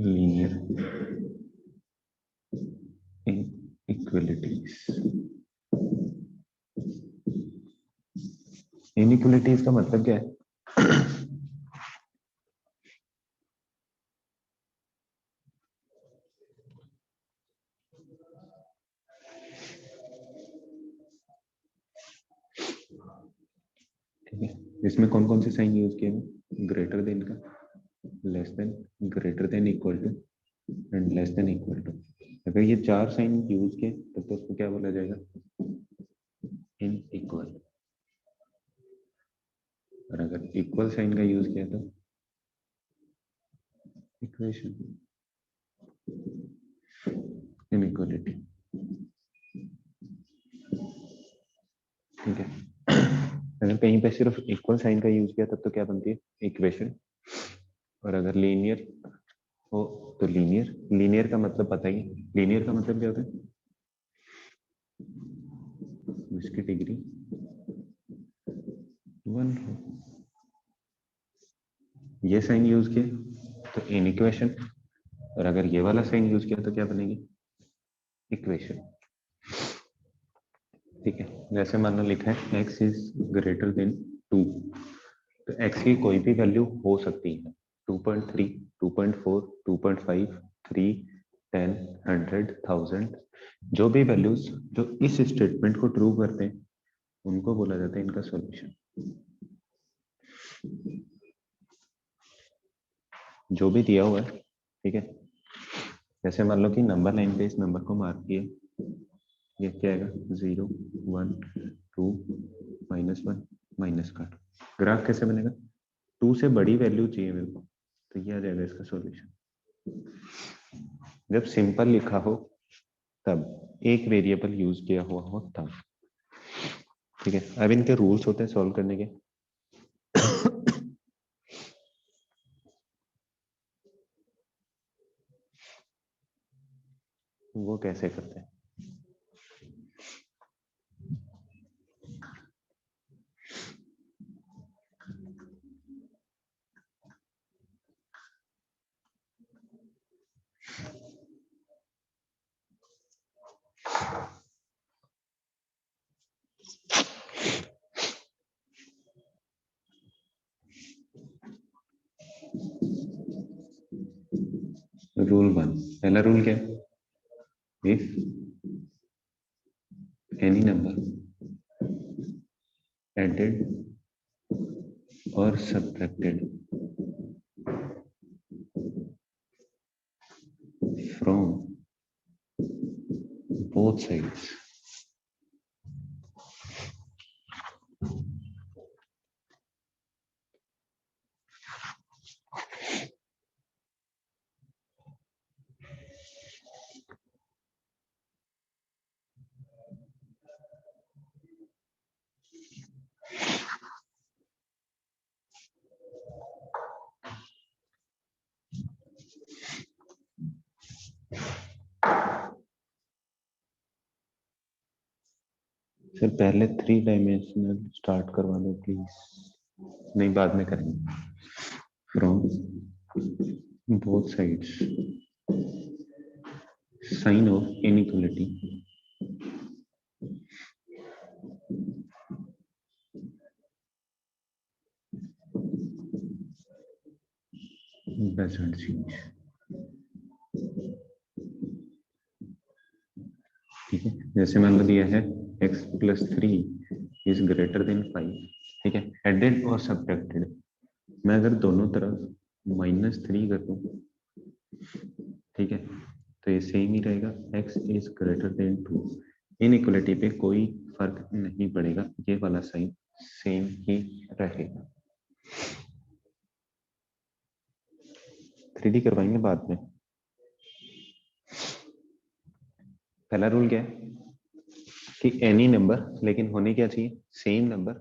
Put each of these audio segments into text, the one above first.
Linear equalities. Inequalities का मतलब क्या है? ठीक है, इसमें कौन कौन से साइन यूज किए हैं? ग्रेटर देन का, less than, greater than, equal to and less than equal to. अगर ये चार साइन यूज किए तब तो उसको क्या बोला जाएगा? In equal. और अगर इक्वल साइन का यूज किया तो इक्वेशन, इनइक्वालिटी। ठीक है, अगर कहीं पे सिर्फ इक्वल साइन का यूज किया तब तो क्या बनती है? इक्वेशन। और अगर लीनियर हो तो लीनियर। लीनियर का मतलब पता ही, लीनियर का मतलब क्या होता है? इसकी डिग्री 1 हो। ये साइन यूज किया तो इन इक्वेशन, और अगर ये वाला साइन यूज किया तो क्या बनेगी? इक्वेशन। ठीक है, जैसे मान लो लिखा है x इज ग्रेटर देन 2, तो x की कोई भी वैल्यू हो सकती है। 2.3, 2.4, 2.5, 3, 10, 100, 1000, जो भी वैल्यूज जो इस स्टेटमेंट को ट्रू करते हैं उनको बोला जाता है इनका सॉल्यूशन। जो भी दिया हुआ है, ठीक है, जैसे मान लो कि नंबर लाइन पे इस नंबर को मार्क किया, ये क्या आएगा? 0, 1, 2, -1, -1। ग्राफ कैसे बनेगा? 2 से बड़ी वैल्यू चाहिए मेरे को, तो ये आ जाएगा इसका सॉल्यूशन। जब सिंपल लिखा हो तब, एक वेरिएबल यूज किया हुआ हो तब। ठीक है, अब इनके रूल्स होते हैं सॉल्व करने के। वो कैसे करते हैं? रूल 1, पहला रूल क्या है? इफ एनी नंबर एडेड और subtracted from both sides, sir पहले 3 डायमेंशनल स्टार्ट करवा दो प्लीज। नहीं, बाद में करेंगे। From both sides, sign of inequality doesn't change. ठीक है, जैसे मान लो दिया है x + 3 इज ग्रेटर देन 5। ठीक है, एडेड और सब्ट्रैक्टेड, मैं अगर दोनों तरफ -3 कर दूं, ठीक है, तो ये सेम ही रहेगा। x is greater then 2, inequality पे कोई फर्क नहीं पड़ेगा, ये वाला साइन सेम ही रहेगा। 3D करवाएंगे बाद में। पहला रूल क्या है कि एनी नंबर, लेकिन होने क्या चाहिए? सेम नंबर,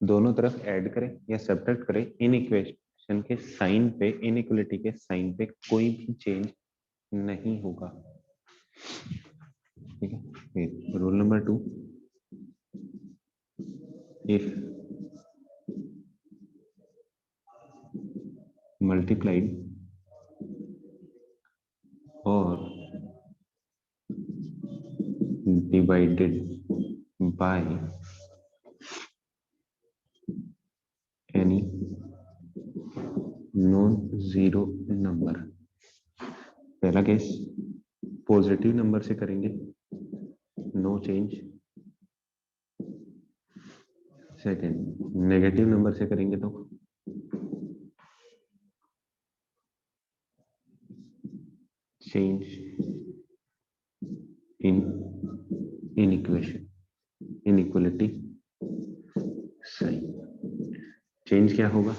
दोनों तरफ ऐड करें या सब्ट्रैक्ट करें, इन इक्वेशन के साइन पे, इनइक्वलिटी के साइन पे कोई भी चेंज नहीं होगा। ठीक है, rule number 2, if multiplied divided by any non-zero number। पहला केस पॉजिटिव नंबर से करेंगे, no change. Second negative number से करेंगे तो change in equation, inequality sign. Change क्या होगा,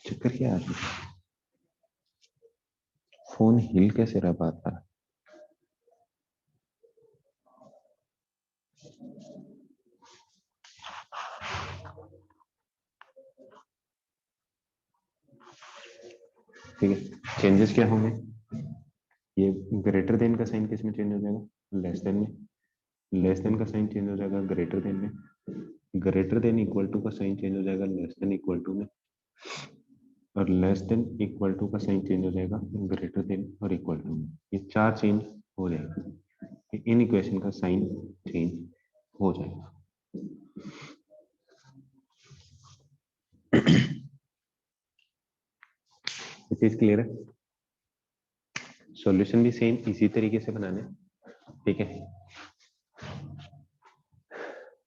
चक्कर क्या आ रहा है, फोन हिल कैसे रहा बात कर। ठीक है, चेंजेस क्या होंगे, ये ग्रेटर देन का साइन किस में चेंज हो जाएगा, लेस देन में। लेस देन का साइन चेंज हो जाएगा ग्रेटर देन में। ग्रेटर देन इक्वल टू का साइन चेंज हो जाएगा लेस देन इक्वल टू में। और लेस देन इक्वल टू का साइन चेंज हो जाएगा ग्रेटर देन और इक्वल टू में। ये चार चेंज हो जाएगा, इन इक्वेशन का साइन चेंज हो जाएगा। ये चीज क्लियर है। सॉल्यूशन भी सेम इसी तरीके से बनाने, ठीक है।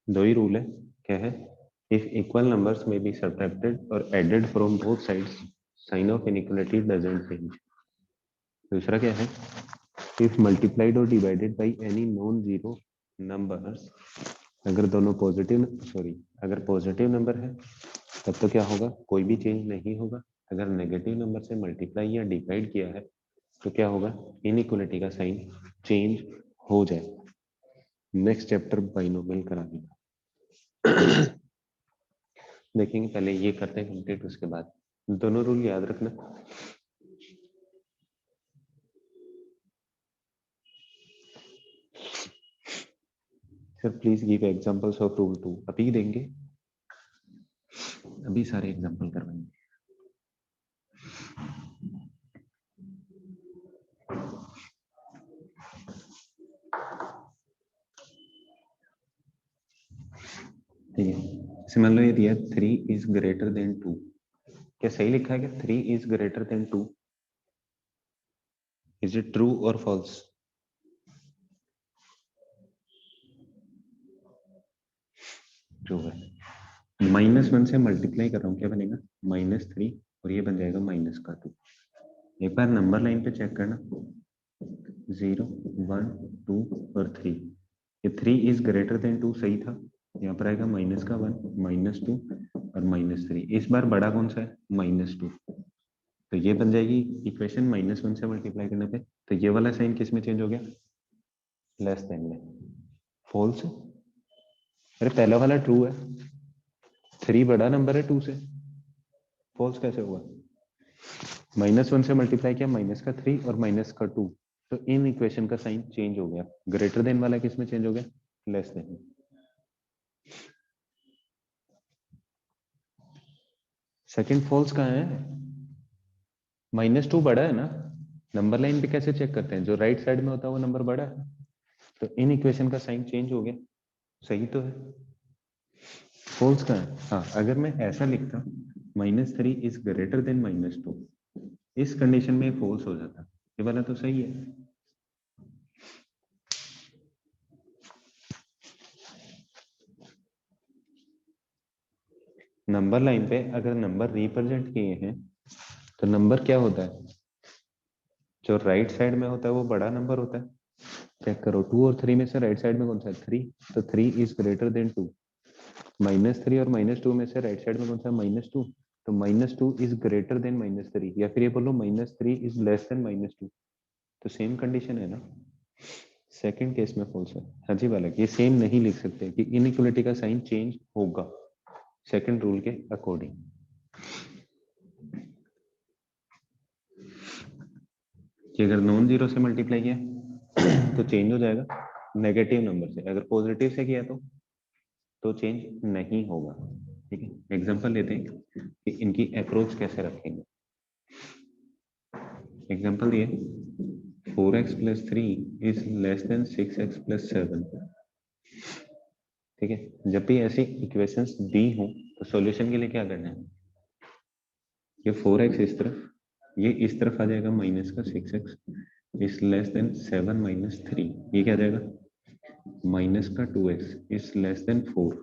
दो ही रूल है, क्या है, if equal numbers may be subtracted और added from both sides sign of inequality doesn't change. दूसरा क्या है, इफ मल्टीप्लाइड और divided by any non zero numbers, अगर दोनों पॉजिटिव, अगर पॉजिटिव नंबर है तब तो क्या होगा, कोई भी चेंज नहीं होगा। अगर नेगेटिव नंबर से मल्टीप्लाई या डिवाइड किया है तो क्या होगा, इनइक्वालिटी का साइन चेंज हो जाएगा। नेक्स्ट चैप्टर बाइनोमियल करा देगा। देखेंगे, पहले ये करते हैं कंप्लीट, उसके बाद दोनों रूल याद रखना। Sir please give examples of rule 2। अभी देंगे, अभी सारे एग्जांपल करवाएंगे। ठीक है, इसे मान लो ये दिया 3 इज ग्रेटर देन 2। क्या सही लिखा है क्या, 3 is greater then 2? Is it true और फॉल्स? ट्रू है। -1 से मल्टीप्लाई कर रहा हूँ, क्या बनेगा, -3 और ये बन जाएगा -2। एक बार नंबर लाइन पे चेक करना, 0 1 2 और 3। ये 3 इज ग्रेटर देन 2 सही था, यहाँ पर आएगा -1 -2 और -3। इस बार बड़ा कौन सा है, -2, तो ये बन जाएगी इक्वेशन -1 से मल्टीप्लाई करने पे। तो ये वाला साइन किस में चेंज हो गया, लेस देन में। फॉल्स, अरे पहला वाला ट्रू है, 3 बड़ा नंबर है 2 से, फॉल्स कैसे हुआ, -1 से मल्टीप्लाई किया -3 और -2, तो इन इक्वेशन का साइन चेंज हो गया। ग्रेटर देन वाला किस में चेंज हो गया, लेस देन। सेकंड फॉल्स कहाँ है, -2 बड़ा है ना। नंबर लाइन पे कैसे चेक करते हैं, जो राइट साइड में होता है वो नंबर बड़ा है, तो इन इक्वेशन का साइन चेंज हो गया। सही तो है, फॉल्स कहाँ है। हाँ, अगर मैं ऐसा लिखता -3 इज ग्रेटर देन -2, इस कंडीशन में फॉल्स हो जाता, ये वाला तो सही है। नंबर लाइन पे अगर नंबर रिप्रेजेंट किए हैं तो नंबर क्या होता है, जो राइट साइड में होता है वो बड़ा नंबर होता है। चेक करो, 2 और 3 में से राइट साइड में कौन सा है, 3, तो 3 इज ग्रेटर देन 2। -3 और -2 में से राइट साइड में कौन सा है, -2, तो -2 इज ग्रेटर देन -3, या फिर ये बोलो -3 इज लेस देन -2, तो सेम कंडीशन है ना। सेकंड केस में फॉल्स है। हाँ जी बालक, ये सेम नहीं लिख सकते कि इनइक्वालिटी का साइन चेंज होगा सेकंड रूल के अकॉर्डिंग। कि अगर नॉन जीरो से मल्टीप्लाई किया तो चेंज हो जाएगा, नेगेटिव नंबर से। अगर पॉजिटिव से किया तो चेंज नहीं होगा। ठीक है, एग्जांपल लेते हैं कि इनकी अप्रोच कैसे रखेंगे। एग्जांपल दिए 4x plus 3 is less then 6x plus 7। ठीक है, जब भी ऐसी इक्वेशंस दी हो तो सॉल्यूशन के लिए क्या करना है, ये 4x इस तरफ, ये इस तरफ आ जाएगा माइनस का 6x is less then 7 minus 3, ये क्या आ जाएगा माइनस का 2x इज लेस देन 4।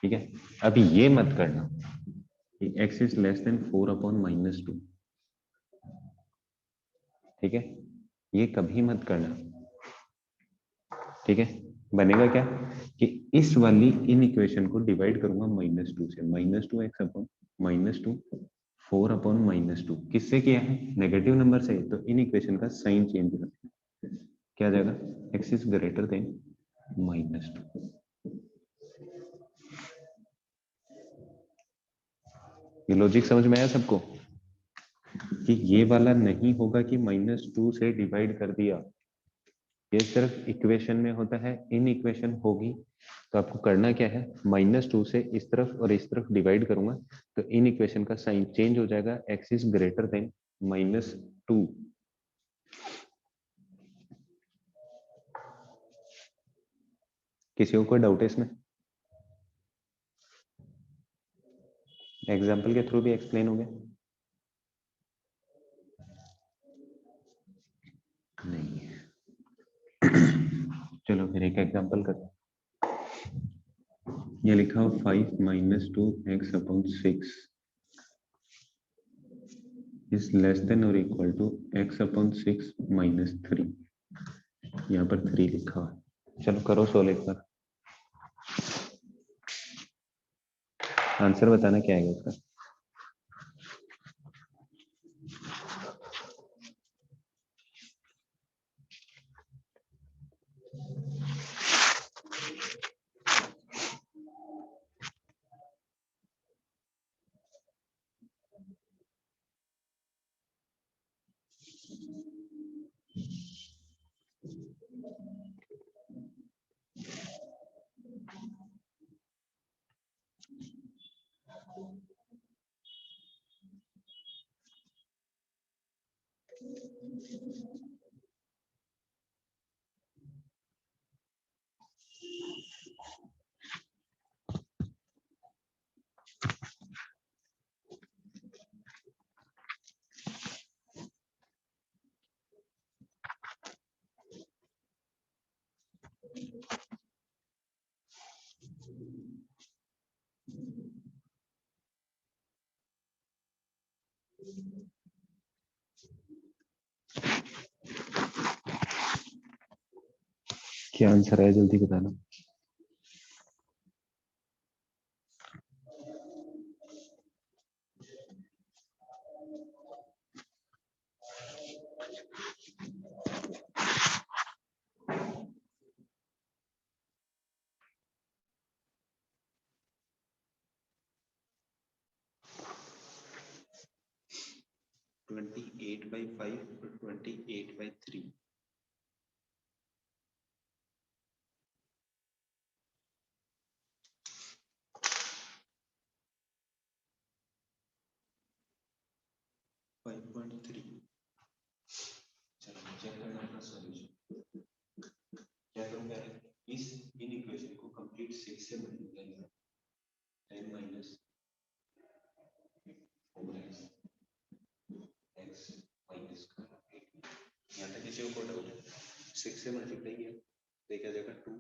ठीक है, अभी ये मत करना कि x is less then 4 upon minus 2। ठीक है, ये कभी मत करना। ठीक है, बनेगा क्या कि इस वाली इन इक्वेशन को डिवाइड करूंगा माइनस 2 से, minus 2x upon minus 2 4 upon minus 2 किससे किया है, नेगेटिव नंबर से, तो इन इक्वेशन का साइन चेंज करना, क्या आ जाएगा x is greater then minus 2। ये लॉजिक समझ में आया सबको कि ये वाला नहीं होगा कि माइनस 2 से डिवाइड कर दिया, ये सिर्फ इक्वेशन में होता है, इन इक्वेशन होगी तो आपको करना क्या है, माइनस 2 से इस तरफ और इस तरफ डिवाइड करूंगा तो इन इक्वेशन का साइन चेंज हो जाएगा, x is greater then minus 2। किसी को कोई डाउट है इसमें, एग्जाम्पल के थ्रू भी एक्सप्लेन हो गया? नहीं। चलो फिर एक एग्जाम्पल करते हैं। ये लिखा हो 5 minus 2x upon 6 is less than और equal to x upon 6 minus 3, यहाँ पर 3 लिखा हुआ। चलो करो सोल्व एक बार, आंसर बताना क्या आएगा इसका। क्या आंसर है जल्दी बताना। ट्वेंटी 8/5 और 28/3। चलो चेक करना अपना सॉल्यूशन, क्या करूंगा, इस इन इक्वेशन को कंप्लीट 6 से मल्टीप्लाई करो, 10 माइनस 4x x माइनस का 8। यहाँ तक किसी को डाउट है, 6 से मल्टीप्लाई किया तो क्या जाएगा 2,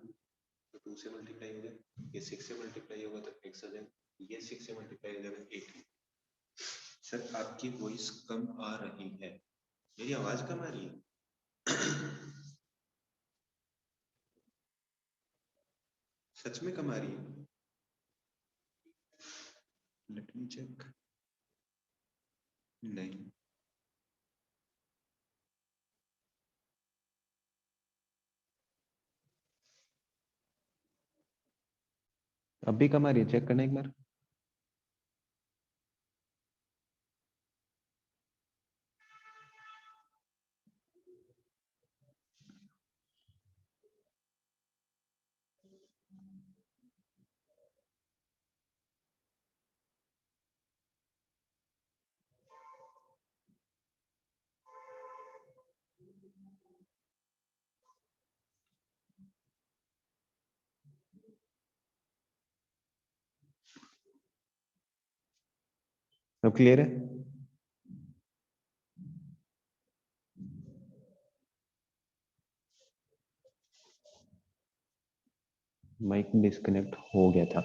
तो 2 से मल्टीप्लाई हो गया, ये 6 से मल्टीप्लाई होगा तो x आ जाएगा, ये 6 से मल्टीप्लाई हो जाएगा 8। सर आपकी वॉइस कम आ रही है, मेरी आवाज कम आ रही है? सच में कम आ रही है? Let me check. नहीं, अब भी कम आ रही है, चेक करना एक बार। सब क्लियर है? माइक डिस्कनेक्ट हो गया था।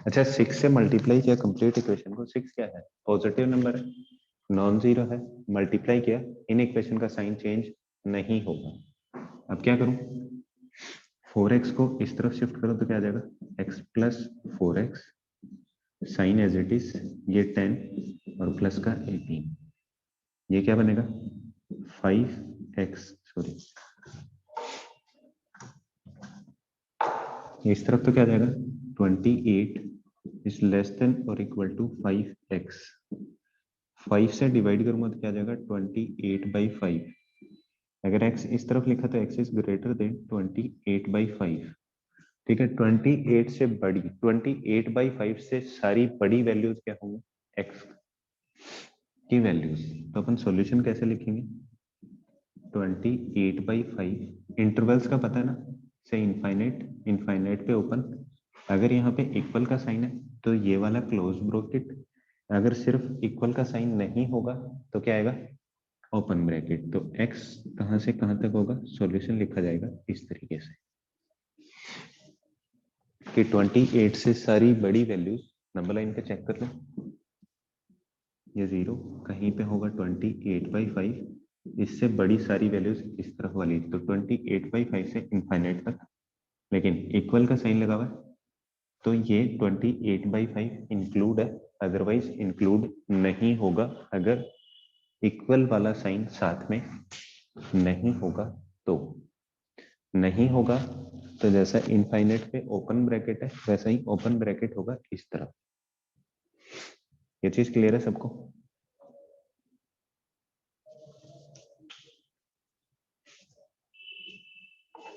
अच्छा, 6 से मल्टीप्लाई किया कंप्लीट इक्वेशन को। 6 क्या है? पॉजिटिव नंबर है, नॉन जीरो है। मल्टीप्लाई किया, इन इक्वेशन का साइन चेंज नहीं होगा। अब क्या करूं? 4x को इस तरफ शिफ्ट करो तो क्या आ जाएगा? x plus 4x sign as it is, ये 10 और प्लस का 18, ये क्या बनेगा? 5x, सॉरी इस तरफ तो क्या आ जाएगा? 28 इज लेस देन और इक्वल टू 5x। 5 से डिवाइड करूंगा तो क्या आ जाएगा? 28/5। अगर x इस तरफ लिखा तो x इज ग्रेटर देन 28/5। ठीक है, 28 से बड़ी, 28/5 से सारी बड़ी वैल्यूज क्या होंगी? x की वैल्यूज। तो अपन सॉल्यूशन कैसे लिखेंगे? 28/5 इंटरवल्स का पता है ना, से इनफाइनाइट, इनफाइनाइट पे ओपन। अगर यहाँ पे इक्वल का साइन है तो ये वाला क्लोज ब्रैकेट, अगर सिर्फ इक्वल का साइन नहीं होगा तो क्या आएगा? Open bracket. तो x कहां से कहां तक होगा? सॉल्यूशन लिखा जाएगा इस तरीके से कि 28 से सारी बड़ी वैल्यूज, नंबर लाइन पे चेक कर लो, ये जीरो कहीं पे होगा 28/5, इससे बड़ी सारी वैल्यूज इस तरफ वाली, तो 28/5 से इनफाइनाइट तक, लेकिन इक्वल का साइन लगा हुआ है तो ये 28/5 इंक्लूड है, अदरवाइज इंक्लूड नहीं होगा अगर इक्वल वाला साइन साथ में नहीं होगा। तो नहीं होगा तो जैसा इनफाइनाइट पे ओपन ब्रैकेट है वैसा ही ओपन ब्रैकेट होगा इस तरफ। ये चीज क्लियर है सबको?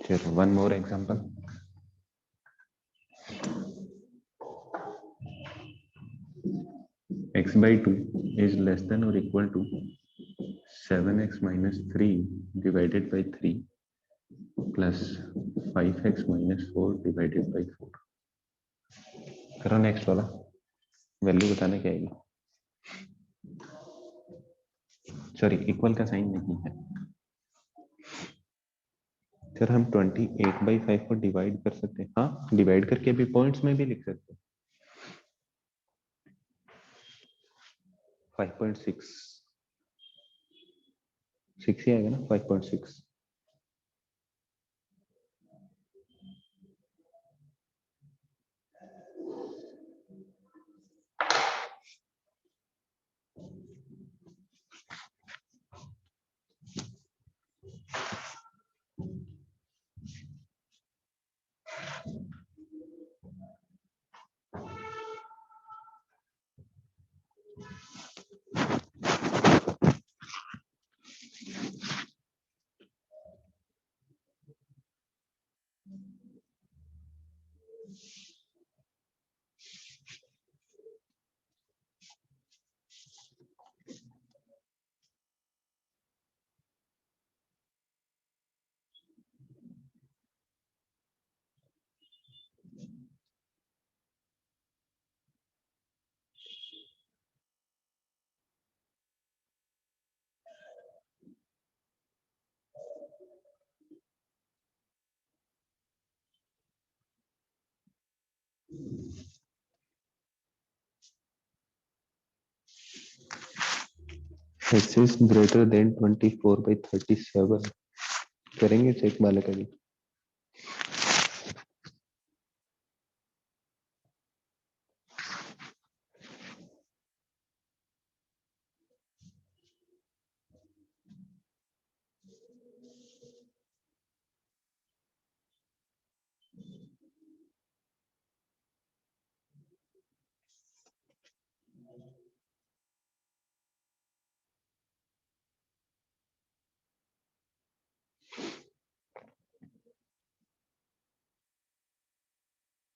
चलो one more example. x/2 is less than or equal to 7x minus 3 divided by 3 plus 5x minus 4 divided by 4। करो नेक्स्ट वाला, वैल्यू बताने क्या आएगी? सॉरी, इक्वल का साइन नहीं है। फिर हम 28/5 को डिवाइड कर सकते हैं, हाँ डिवाइड करके भी पॉइंट्स में भी लिख सकते हैं। 5.6, 6 ही आएगा ना, 5.6। 6 is greater than 24/37। करेंगे चेक वाले का भी।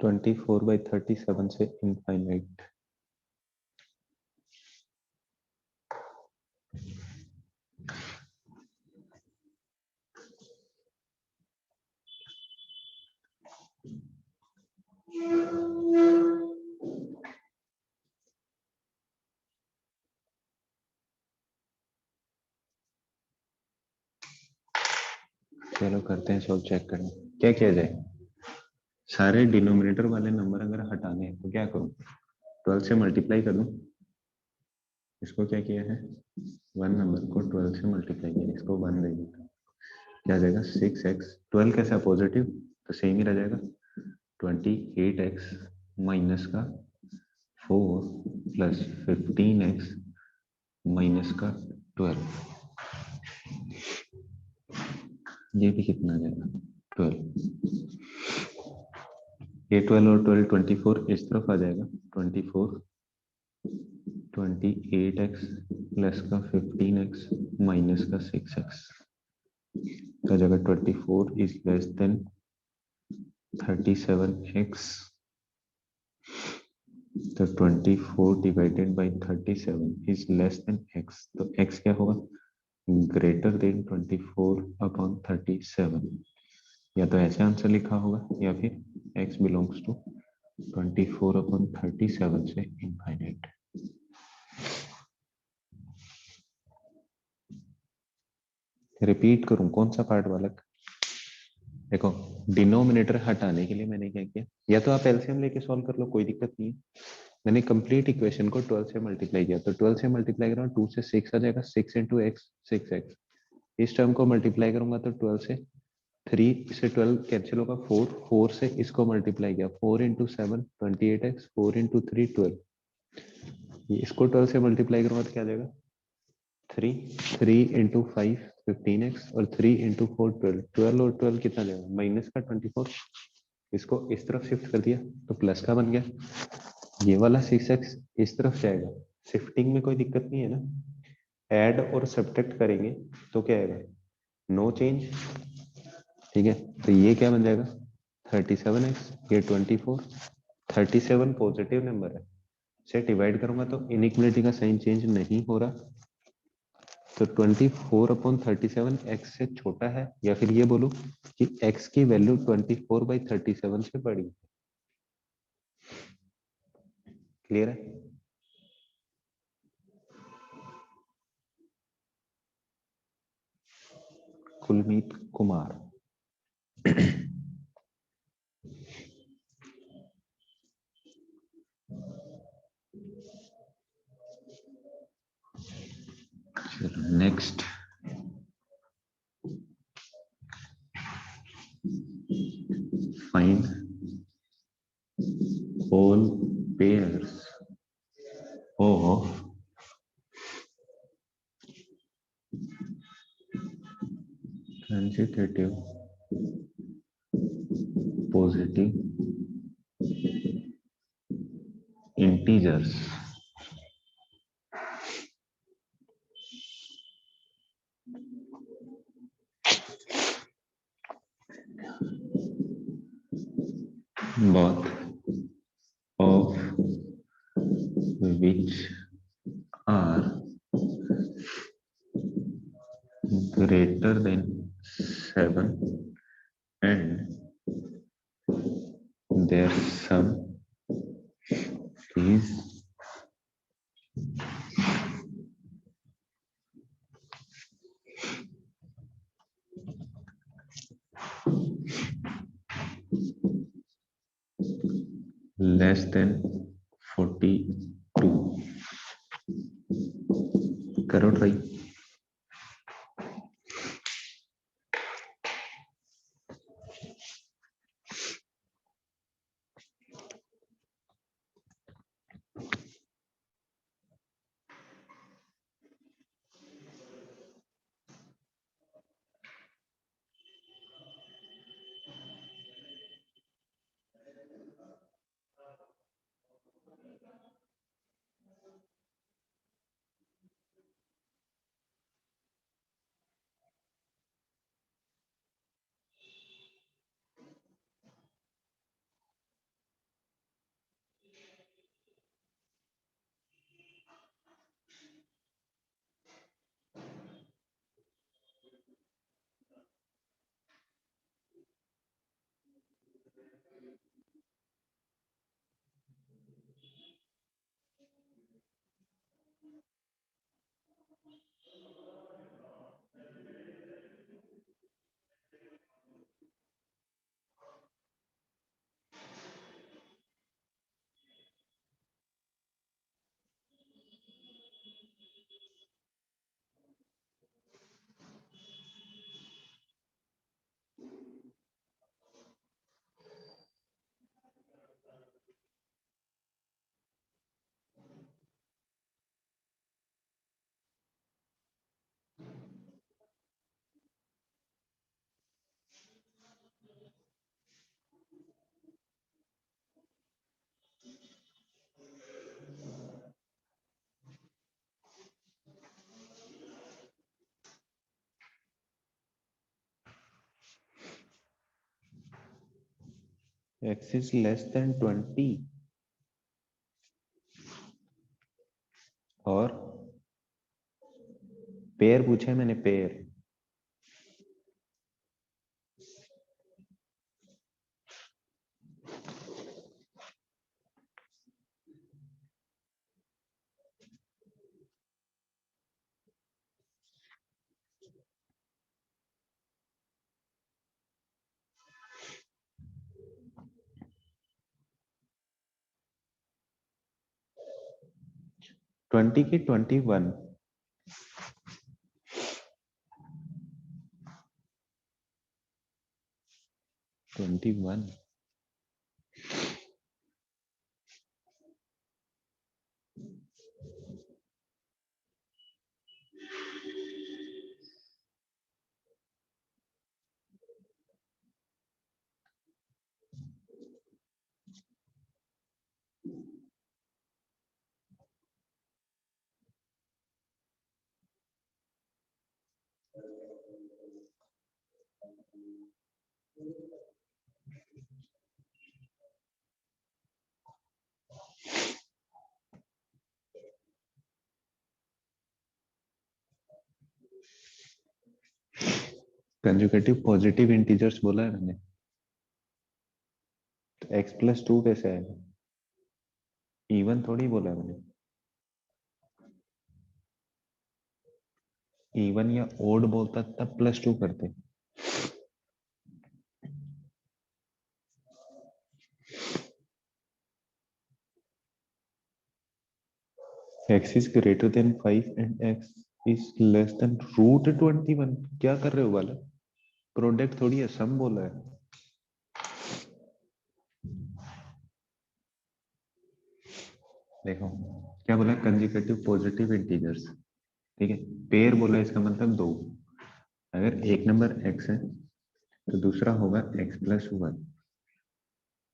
24/37 से इनफाइनाइट। चलो करते हैं सॉल्व, चेक करें क्या किया जाए। सारे डिनोमिनेटर वाले नंबर अगर हटाने हैं तो क्या करूं, 12 से मल्टीप्लाई कर दूं। इसको क्या किया है, वन नंबर को 12 से मल्टीप्लाई किया, इसको 1 दे दिया, क्या आ जाएगा 6x। 12 कैसा पॉजिटिव, तो सेम ही रह जाएगा 28x माइनस का 4 प्लस 15x माइनस का 12, ये भी कितना आ जाएगा 12। ये 12 और 12 24 इस तरफ आ जाएगा, 24 28x प्लस का 15x माइनस का 6x, तो जगह 24 इज लेस देन 37x, तो 24 divided by 37 is less then x, तो x क्या होगा, ग्रेटर देन 24 अपॉन 37। या तो ऐसे आंसर लिखा होगा या फिर x बिलोंग्स टू 24 अपॉन 37 से इनफाइनाइट। रिपीट करूं कौन सा पार्ट वाला, देखो डिनोमिनेटर हटाने के लिए मैंने क्या किया, या तो आप एलसीएम लेके सॉल्व कर लो, कोई दिक्कत नहीं है। मैंने कंप्लीट इक्वेशन को 12 से मल्टीप्लाई किया, तो 12 से मल्टीप्लाई करूँ 2 से 6 आ जाएगा, 6 इंटू एक्स 6x। इस टर्म को मल्टीप्लाई करूंगा तो 12 से 3 से 12 कैंसिल होगा, 4 4 से इसको मल्टीप्लाई किया, 4 इंटू 7 28x, 4 इंटू 3 12, इसको 12 से मल्टीप्लाई करूंगा तो क्या आ जाएगा 3, 3 इंटू 5 15x और 3 इंटू 4 12, 12 और 12 कितना जाएगा माइनस का 24, इसको इस तरफ शिफ्ट कर दिया तो प्लस का बन गया। ये वाला 6x इस तरफ जाएगा, शिफ्टिंग में कोई दिक्कत नहीं है ना, ऐड और सब्ट्रैक्ट करेंगे तो क्या आएगा, नो चेंज। ठीक है, तो ये क्या बन जाएगा 37x, ये 24, 37 पॉजिटिव नंबर है, से डिवाइड करूंगा तो इनइक्वलिटी का साइन चेंज नहीं हो रहा, तो 24 अपॉन 37 x से छोटा है, या फिर ये बोलूं कि x की वैल्यू 24/37 से बड़ी। क्लियर है। Kulmeet Kumar. Next, find all pairs of transitive positive integers both of which are greater than 7 and their sum is less than 42। करो try. x is less than 20 और पेयर पूछे मैंने, पेयर। ट्वेंटी की 21, 21 conjugative positive integers बोला है मैंने, तो x+2 कैसे आएगा? इवन थोड़ी बोला है मैंने, इवन या ओड बोलता तब +2 करते। x is greater than 5 and x is less than √21। क्या कर रहे हो वाला? प्रोडक्ट थोड़ी है, सम बोला है। देखो क्या बोला, कंजुगेटिव पॉजिटिव इंटीजर्स, ठीक है। पेयर बोला, इसका मतलब दो। अगर एक नंबर x है तो दूसरा होगा x+1।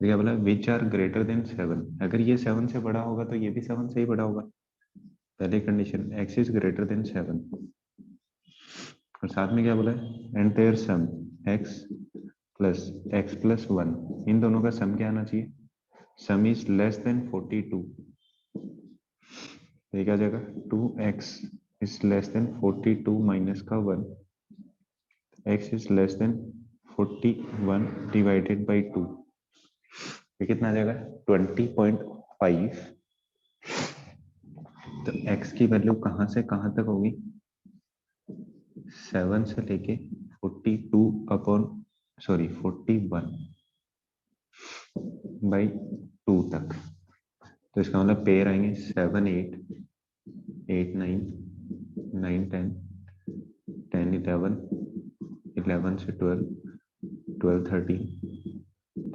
क्या बोला, विच आर ग्रेटर देन 7। अगर ये 7 से बड़ा होगा तो ये भी 7 से ही बड़ा होगा। पहली condition x is greater than 7, और साथ में क्या बोला है, and there sum x plus x+1, इन दोनों का सम क्या आना चाहिए? Sum is less than 42। ये क्या जाएगा, 2x is less than 42 minus का 1, x is less then 41 divided by 2। ये कितना आ जाएगा, 20.5। तो x की वैल्यू कहां से कहां तक होगी? 7 से लेके 42 अपॉन 41 बाई 2 तक। तो इसका मतलब पेयर आएंगे 7 8 8 9 9 10 10 11 11 से 12 12 13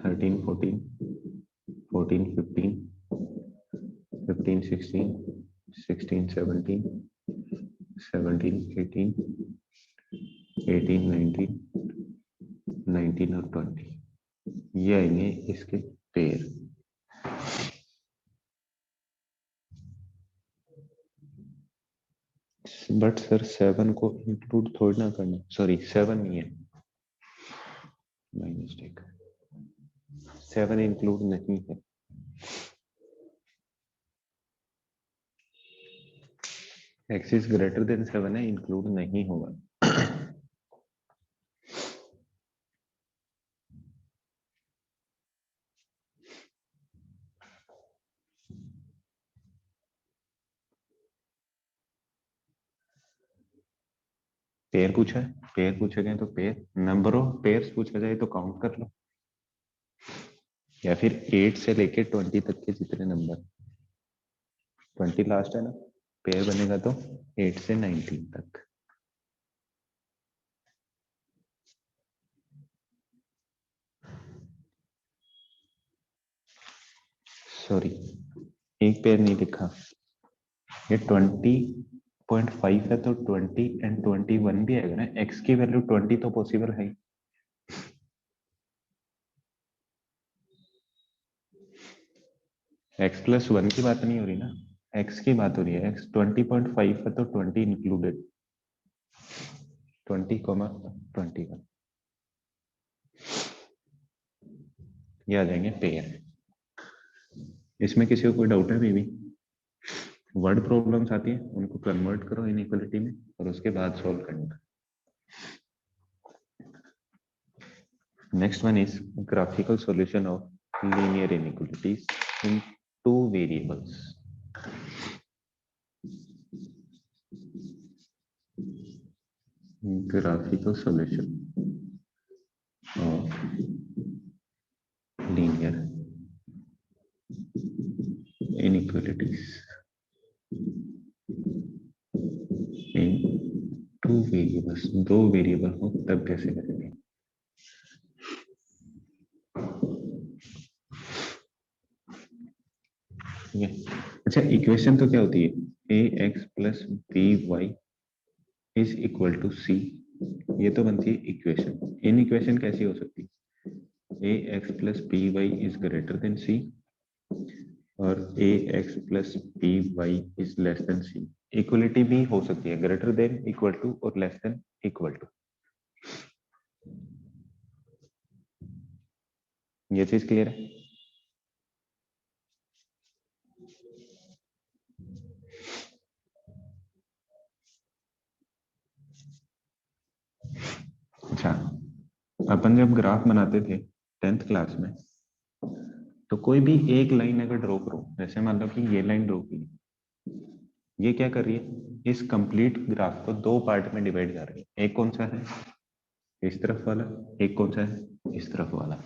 13 14 14 15 15 16 16 17 17 18 18 19 19 और 20, ये आएंगे इसके पेयर। बट सर 7 को इंक्लूड थोड़ी ना करना, सॉरी 7 नहीं है, माय मिस्टेक, 7 इंक्लूड नहीं है। x इज ग्रेटर देन 7 है, इंक्लूड नहीं होगा। पेयर पूछा है, पेयर पूछे गए तो पेयर, नंबर ऑफ पेयर्स पूछा जाए तो काउंट कर लो, या फिर 8 से लेके 20 तक के जितने नंबर, 20 लास्ट है ना, पेयर बनेगा तो 8 से 19 तक। सॉरी, एक पेयर नहीं लिखा, ये 20.5 है तो 20 एंड 21 भी आएगा ना, x की वैल्यू 20 तो पॉसिबल है। x+1 की बात नहीं हो रही ना, x की बात हो रही है। x 20.5 है तो 20 इंक्लूडेड, 20, 21। ये आ जाएंगे पेयर। इसमें किसी को कोई डाउट है भी? वर्ड प्रॉब्लम्स आती है उनको कन्वर्ट करो इनइक्वालिटी में और उसके बाद सॉल्व करना। Next one is graphical solution of linear inequalities in two variables. graphical solution of linear inequalities in two variables, दो वेरिएबल हो तब कैसे करेंगे? अच्छा, इक्वेशन तो क्या होती है? ax plus by is equal to C, ये तो बनती है इक्वेशन। इन इक्वेशन कैसी हो सकती है? ax plus by is greater than C और ax plus by is less than C. Equality भी हो सकती है ग्रेटर देन, इक्वल टू और लेस देन इक्वल टू। ये चीज क्लियर है? अच्छा, अपन जब ग्राफ बनाते थे 10th क्लास में, तो कोई भी एक लाइन अगर ड्रॉ करो, जैसे मान लो कि ये लाइन ड्रॉ की, ये क्या कर रही है? इस कंप्लीट ग्राफ को दो पार्ट में डिवाइड कर रही है। एक कौन सा है? इस तरफ वाला। एक कौन सा है? इस तरफ वाला।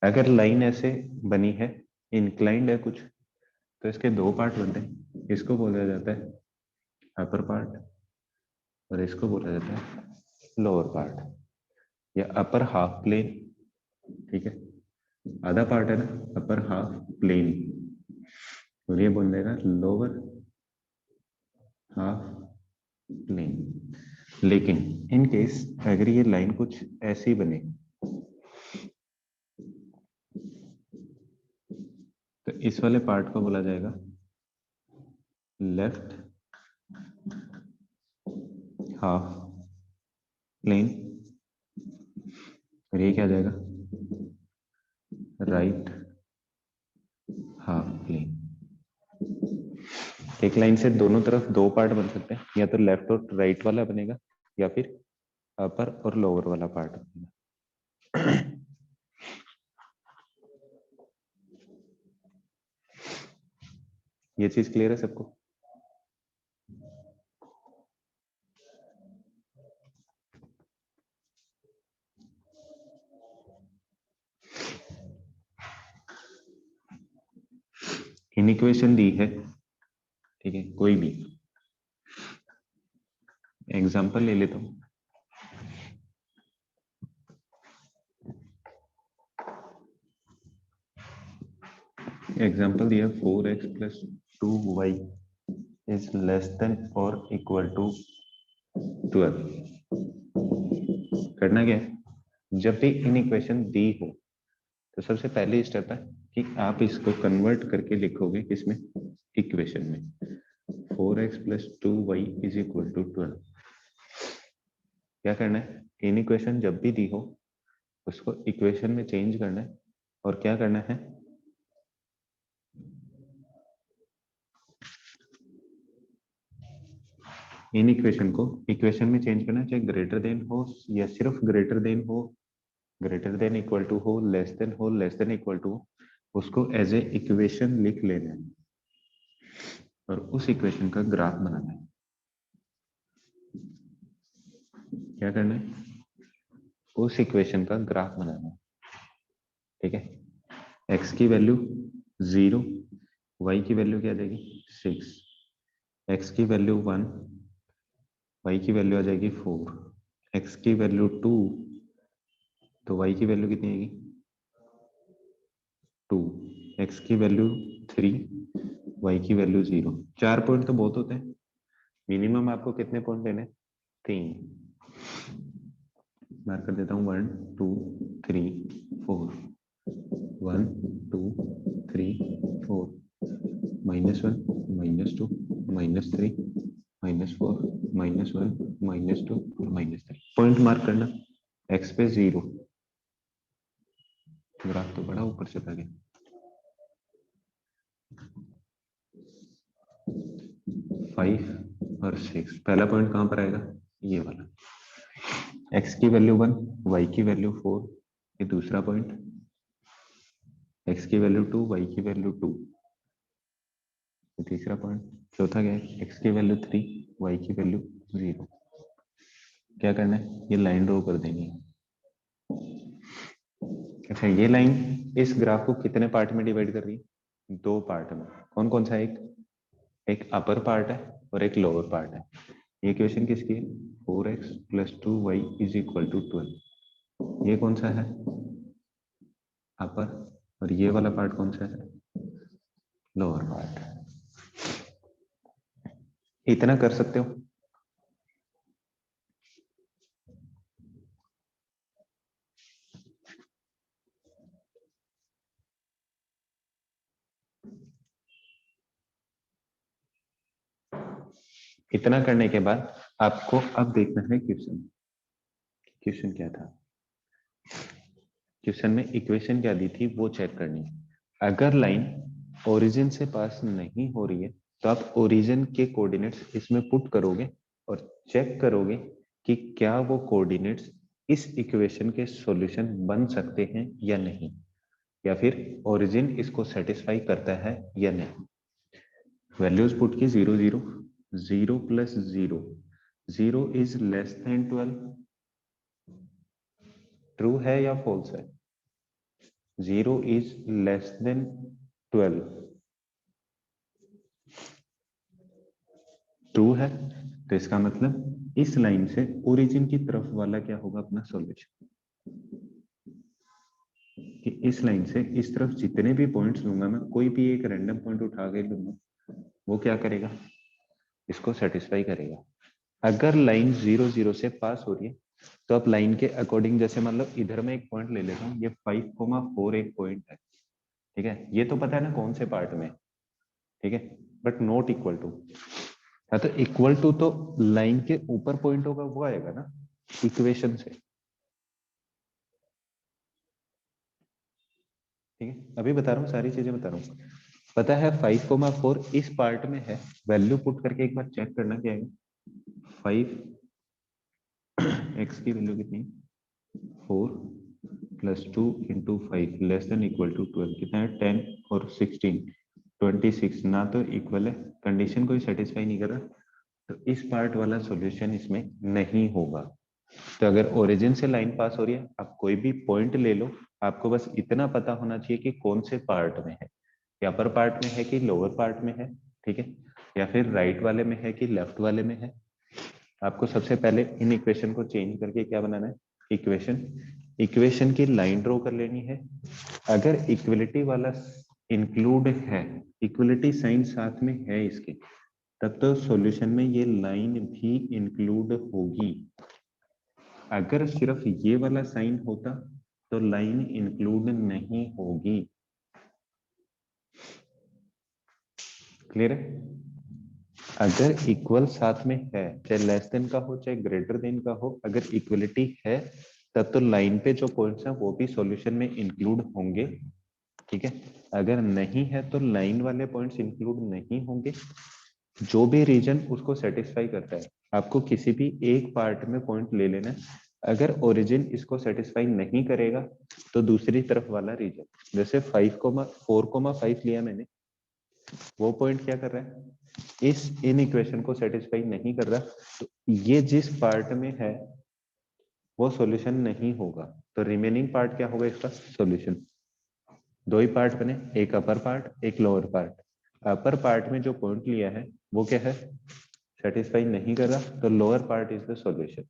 अगर लाइन ऐसे बनी है, इंक्लाइंड है कुछ, तो इसके दो पार्ट बनते हैं। इसको बोला जाता है अपर पार्ट और इसको बोला जाता है लोअर पार्ट या अपर हाफ प्लेन। ठीक है, आधा पार्ट है ना अपर हाफ प्लेन, और ये बोल देगा लोअर हाफ प्लेन। लेकिन इन केस अगर ये लाइन कुछ ऐसी बने, तो इस वाले पार्ट को बोला जाएगा लेफ्ट हाफ प्लेन, और ये क्या आ जाएगा? Right half plane. एक लाइन से दोनों तरफ दो पार्ट बन सकते हैं, या तो लेफ्ट और राइट वाला बनेगा या फिर अपर और लोअर वाला पार्ट बनेगा। ये चीज क्लियर है सबको? इन इक्वेशन दी है, ठीक है, कोई भी एग्जांपल ले लेता हूं। एग्जांपल दिया 4x plus 2y is less than और इक्वल टू 12। करना क्या है? जब भी इन इक्वेशन दी हो, तो सबसे पहले स्टेप है कि आप इसको कन्वर्ट करके लिखोगे किसमें? इक्वेशन में। 4x plus 2y is equal to 12। क्या करना है? इन इक्वेशन जब भी दी हो उसको इक्वेशन में चेंज करना है, और क्या करना है? इन इक्वेशन को इक्वेशन में चेंज करना है, चाहे ग्रेटर देन हो या सिर्फ ग्रेटर देन हो, ग्रेटर देन इक्वल टू हो, लेस देन इक्वल टू हो, उसको एज ए इक्वेशन लिख लेना है और उस इक्वेशन का ग्राफ बनाना है। क्या करना है? उस इक्वेशन का ग्राफ बनाना है। ठीक है, x की वैल्यू 0, y की वैल्यू क्या आ जाएगी? 6, x की वैल्यू 1, y की वैल्यू आ जाएगी 4, x की वैल्यू 2, तो y की वैल्यू कितनी आएगी? 2, x की वैल्यू 3, y की वैल्यू 0। 4 पॉइंट तो बहुत होते हैं, मिनिमम आपको कितने पॉइंट लेने? 3। मार्क कर देता हूँ 1 2 3 4, 1 2 3 4, -1 -2 -3 -4 -1 -2 और -3। पॉइंट मार्क करना, x पे 0, ग्राफ तो बड़ा ऊपर चला गया। 5 और 6, पहला पॉइंट कहां पर आएगा, ये वाला। x की वैल्यू 1, y की वैल्यू 4, ये दूसरा पॉइंट। x की वैल्यू 2, y की वैल्यू 2, ये तीसरा पॉइंट। चौथा क्या है, x की वैल्यू 3, y की वैल्यू 0। क्या करना है, ये लाइन ड्रॉ कर देनी है। अच्छा, ये लाइन इस ग्राफ को कितने पार्ट में डिवाइड कर रही है, 2 पार्ट में। कौन कौन सा, एक अपर पार्ट है और एक लोअर पार्ट है। ये इक्वेशन किसकी है, 4x + 2y = 12। ये कौन सा है, अपर, और ये वाला पार्ट कौन सा है, लोअर पार्ट। इतना कर सकते हो। इतना करने के बाद आपको अब देखना है क्वेश्चन। क्वेश्चन क्या था, क्वेश्चन में इक्वेशन क्या दी थी वो चेक करनी है। अगर लाइन ओरिजिन से पास नहीं हो रही है तो आप ओरिजिन के कोऑर्डिनेट्स इसमें पुट करोगे और चेक करोगे कि क्या वो कोऑर्डिनेट्स इस इक्वेशन के सॉल्यूशन बन सकते हैं या नहीं, या फिर ओरिजिन इसको सेटिस्फाई करता है या नहीं। वैल्यूज पुट की 0 0, 0 + 0, 0 इज लेस देन 12, ट्रू है या फॉल्स है, 0 इज लेस देन 12, ट्रू है। तो इसका मतलब इस लाइन से ओरिजिन की तरफ वाला क्या होगा, अपना सॉल्यूशन। कि इस लाइन से इस तरफ जितने भी पॉइंट्स लूंगा मैं, कोई भी एक रैंडम पॉइंट उठा के लूंगा, वो क्या करेगा, इसको सेटिस्फाई करेगा। अगर लाइन 0 0 से पास हो रही है तो आप लाइन के अकॉर्डिंग, जैसे मतलब इधर मैं एक पॉइंट ले लेता हूँ, ये 5,4 एक पॉइंट है, ठीक है। ये तो पता है ना कौन से पार्ट में, ठीक है, बट नॉट इक्वल टू। हाँ, तो इक्वल टू तो लाइन के ऊपर पॉइंट होगा, वो आएगा ना इक्वेशन से, ठीक है। अभी बता रहा हूँ, सारी चीजें बता रहा हूँ। पता है 5,4 इस पार्ट में है, वैल्यू पुट करके एक बार चेक करना क्या है। 5 x की वैल्यू कितनी, 4 + 2 × 5 <= 12, कितना है 10 और 16, 26 ना तो इक्वल है, कंडीशन कोई सेटिस्फाई नहीं कर रहा, तो इस पार्ट वाला सॉल्यूशन इसमें नहीं होगा। तो अगर ओरिजिन से लाइन पास हो रही है, आप कोई भी पॉइंट ले लो, आपको बस इतना पता होना चाहिए कि कौन से पार्ट में है, या अपर पार्ट में है कि लोअर पार्ट में है, ठीक है, या फिर राइट वाले में है कि लेफ्ट वाले में है। आपको सबसे पहले इन इक्वेशन को चेंज करके क्या बनाना है, इक्वेशन। इक्वेशन की लाइन ड्रॉ कर लेनी है। अगर इक्वलिटी वाला इंक्लूड है, इक्वलिटी साइन साथ में है इसके, तब तो सॉल्यूशन में ये लाइन भी इंक्लूड होगी। अगर सिर्फ ये वाला साइन होता तो लाइन इंक्लूड नहीं होगी। क्लियर है। अगर इक्वल साथ में है, चाहे लेस देन का हो चाहे ग्रेटर देन का हो, अगर इक्वलिटी है तब तो लाइन पे जो पॉइंट्स हैं वो भी सॉल्यूशन में इंक्लूड होंगे, ठीक है। अगर नहीं है तो लाइन वाले पॉइंट्स इंक्लूड नहीं होंगे। जो भी रीजन उसको सेटिस्फाई करता है, आपको किसी भी एक पार्ट में पॉइंट ले लेना है। अगर ओरिजिन इसको सेटिस्फाई नहीं करेगा तो दूसरी तरफ वाला रीजन, जैसे 5,4,5 लिया मैंने, वो पॉइंट क्या कर रहा है, इस इन इक्वेशन को सेटिस्फाई नहीं कर रहा, तो ये जिस पार्ट में है वो सॉल्यूशन नहीं होगा। तो रिमेनिंग पार्ट क्या होगा, इसका सॉल्यूशन। दो ही पार्ट बने, एक अपर पार्ट एक लोअर पार्ट। अपर पार्ट में जो पॉइंट लिया है वो क्या है, सेटिस्फाई नहीं कर रहा, तो lower part is the solution.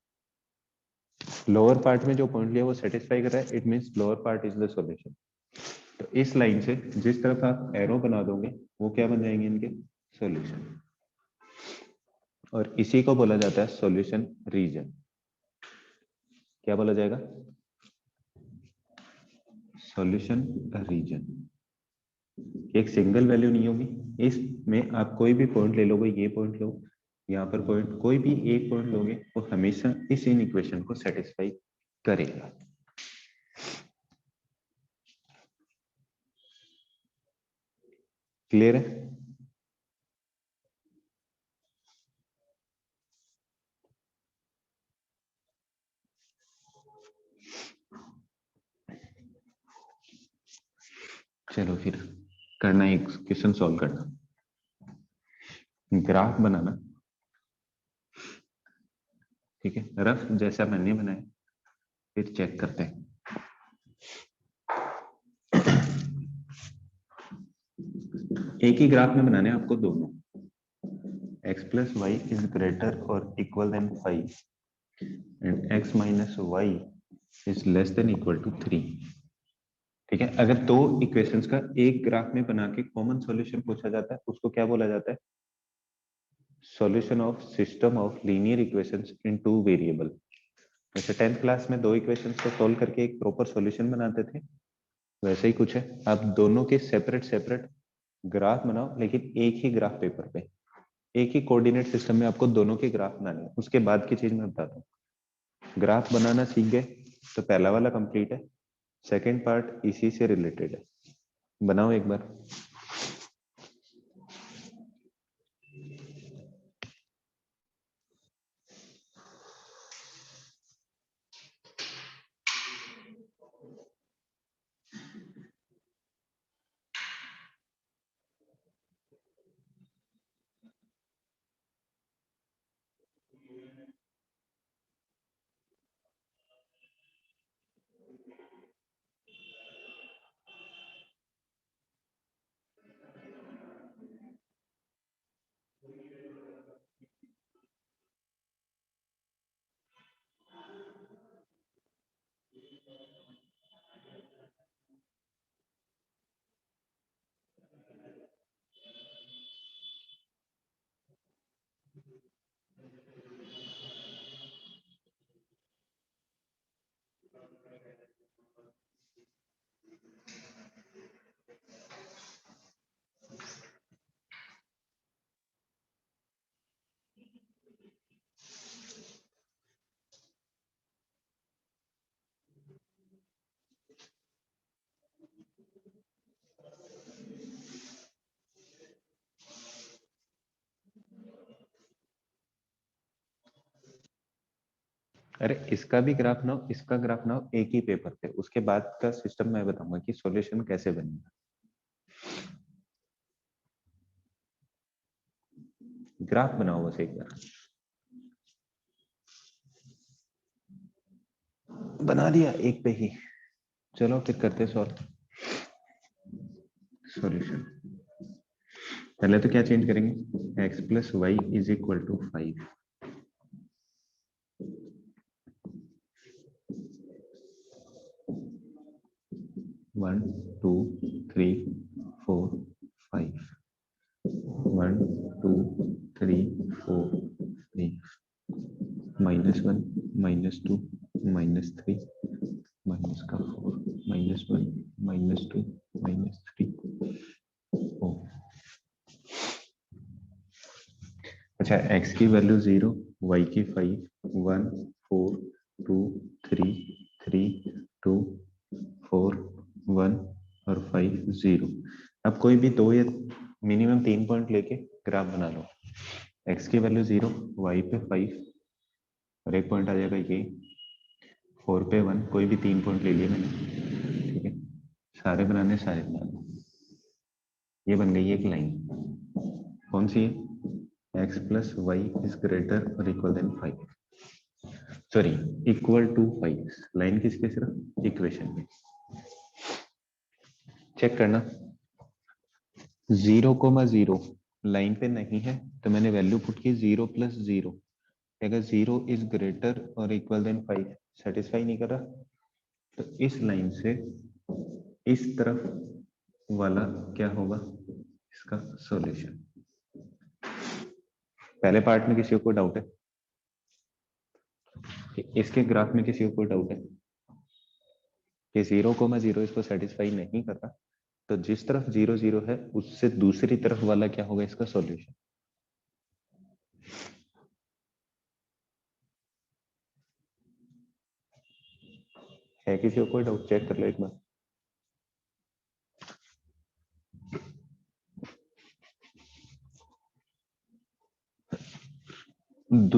Lower part में जो पॉइंट लिया वो सेटिस्फाई कर रहा है, it means lower part is the solution. तो इस लाइन से जिस तरफ आप एरो बना दोगे वो क्या बन जाएंगे, इनके सॉल्यूशन। और इसी को बोला जाता है सॉल्यूशन रीजन। क्या बोला जाएगा, सॉल्यूशन रीजन। एक सिंगल वैल्यू नहीं होगी, इसमें आप कोई भी पॉइंट ले लोगे, ये पॉइंट लो, यहाँ पर पॉइंट, कोई भी एक पॉइंट लोगे वो हमेशा इस इन इक्वेशन को सेटिस्फाई करेगा। क्लियर है? चलो फिर करना, एक क्वेश्चन सॉल्व करना, ग्राफ बनाना। ठीक है, रफ जैसा मैंने बनाया, फिर चेक करते हैं। एक ही ग्राफ में बनाने हैं आपको दोनों, x plus Y is greater और equal than 5 and x minus Y is less than equal to 3। ठीक है, अगर दो इक्वेशंस का एक ग्राफ में बना के कॉमन सॉल्यूशन पूछा जाता है, उसको क्या बोला जाता है? Solution of system of linear equations in two variable. जैसे 10th क्लास में दो इक्वेशंस को सोल्व करके एक प्रॉपर सॉल्यूशन बनाते थे, वैसे ही कुछ है। आप दोनों के सेपरेट सेपरेट ग्राफ बनाओ, लेकिन एक ही ग्राफ पेपर पे, एक ही कोऑर्डिनेट सिस्टम में आपको दोनों के ग्राफ बनाने हैं। उसके बाद की चीज मैं बताता हूँ। ग्राफ बनाना सीख गए तो पहला वाला कंप्लीट है, सेकंड पार्ट इसी से रिलेटेड है। बनाओ एक बार। अरे इसका भी ग्राफ ना हो, इसका ग्राफ ना हो, एक ही पेपर पे। उसके बाद का सिस्टम मैं बताऊंगा कि सॉल्यूशन कैसे बनेगा। ग्राफ बनाओ बस एक बार। बना दिया एक पे ही। चलो फिर करते सॉल्व सॉल्यूशन। पहले तो क्या चेंज करेंगे, x plus Y is equal to 5। One two three four five, 1 2 3 4 5, -1 -2 -3 minus का 4 -1 -2 -3 4। अच्छा, x की वैल्यू 0, y की 5, 1 4 2 3 3 2 4 1 और 5 0। अब कोई भी दो या मिनिमम 3 पॉइंट लेके ग्राफ बना लो। x की वैल्यू 0, y पे 5 और एक पॉइंट आ जाएगा ये, 4 पे 1, कोई भी 3 पॉइंट ले लिए मैंने। ठीक है, सारे बनाने सारे बना लो। ये बन गई एक लाइन। कौन सी है? x plus Y is greater और equal than 5, sorry equal to 5। Line किसके? सिर्फ इक्वेशन में। चेक करना, 0,0 लाइन पे नहीं है तो मैंने वैल्यू पुट की 0 प्लस 0। अगर 0 इज ग्रेटर और इक्वल देन 5 सेटिस्फाई नहीं कर रहा, तो इस लाइन से इस तरफ वाला क्या होगा इसका सॉल्यूशन। पहले पार्ट में किसी को कोई डाउट है? कि इसके ग्राफ में किसी को कोई डाउट है कि 0,0 इसको सेटिस्फाई नहीं कर रहा, तो जिस तरफ 0 0 है उससे दूसरी तरफ वाला क्या होगा इसका सॉल्यूशन। है किसी को कोई डाउट? चेक कर लो एक बार।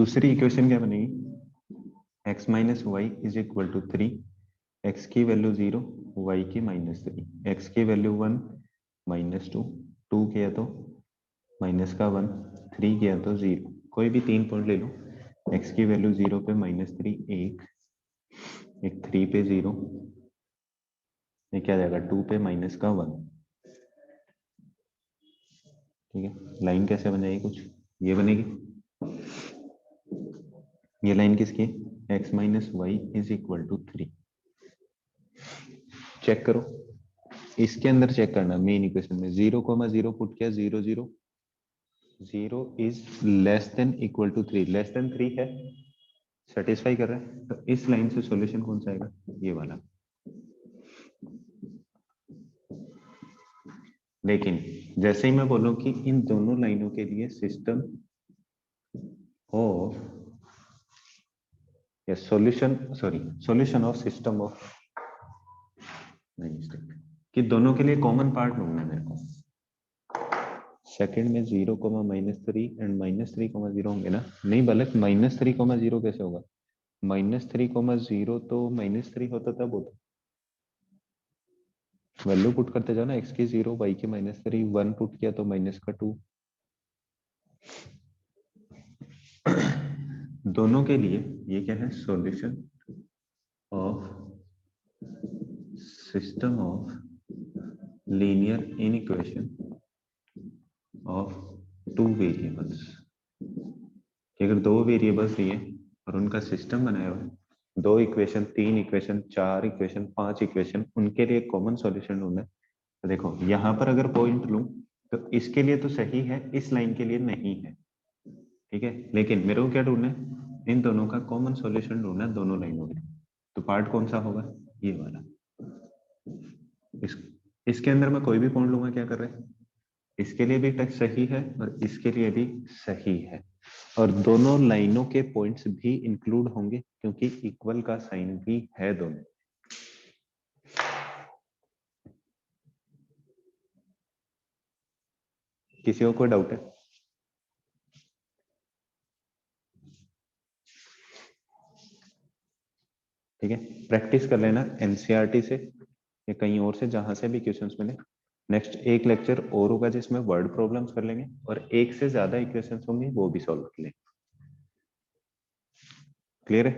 दूसरी इक्वेशन क्या बनेगी, x minus Y is equal to 3, x की वैल्यू 0, y की -3, x की वैल्यू 1 -2, 2 किया तो माइनस का 1, 3 किया तो 0, कोई भी 3 पॉइंट ले लो, x की वैल्यू 0 पे -3 एक 3 पे 0, ये क्या जाएगा 2 पे माइनस का 1। ठीक है, लाइन कैसे बन जाएगी, कुछ ये बनेगी, ये लाइन किसकी, x minus Y is equal to 3। Check करो, इसके अंदर चेक करना, मेन इक्वेशन में 0,0 पुट किया, 0 0 0 is less than equal to 3, less than 3 है, सेटिस्फाई कर रहा है, तो इस लाइन से सॉल्यूशन कौन सा आएगा, ये वाला। लेकिन जैसे ही मैं बोलूं कि इन दोनों लाइनों के लिए सिस्टम ऑफ या सॉल्यूशन ऑफ सिस्टम ऑफ, कि दोनों के लिए कॉमन पार्ट ढूंढना है मेरे को। सेकंड में 0,-3 एंड -3,0 होंगे ना, नहीं बल्कि -3,0 कैसे होगा, -3,0 तो -3 होता तब होता, वैल्यू पुट करते जाओ ना, x की 0, y की -3, 1 पुट किया तो माइनस का 2। दोनों के लिए ये क्या है, solution of system of linear inequation of 2 variables. अगर 2 वेरिएबल्स दिए और उनका सिस्टम बनाया हुआ है, 2 इक्वेशन, 3 इक्वेशन, 4 इक्वेशन, 5 इक्वेशन, उनके लिए कॉमन सॉल्यूशन ढूंढना है। तो देखो यहां पर अगर पॉइंट लूं तो इसके लिए तो सही है, इस लाइन के लिए नहीं है, ठीक है, लेकिन मेरे को क्या ढूंढना है, इन दोनों का कॉमन सॉल्यूशन ढूंढना है दोनों लाइनों में। तो पार्ट कौन सा होगा, ये वाला। इसके अंदर मैं कोई भी पॉइंट लूंगा, क्या कर रहे हैं, इसके लिए भी टेक्स्ट सही है और इसके लिए भी सही है, और दोनों लाइनों के पॉइंट्स भी इंक्लूड होंगे क्योंकि इक्वल का साइन भी है दोनों। किसी को कोई डाउट है, ठीक है, प्रैक्टिस कर लेना एनसीईआरटी से या कहीं और से, जहां से भी क्वेश्चंस मिले। नेक्स्ट एक लेक्चर और होगा जिसमें वर्ड प्रॉब्लम्स कर लेंगे और एक से ज्यादा इक्वेशंस होंगी वो भी सॉल्व कर लेंगे। क्लियर है?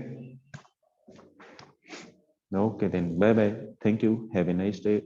Okay then, bye bye, thank you, have a nice day.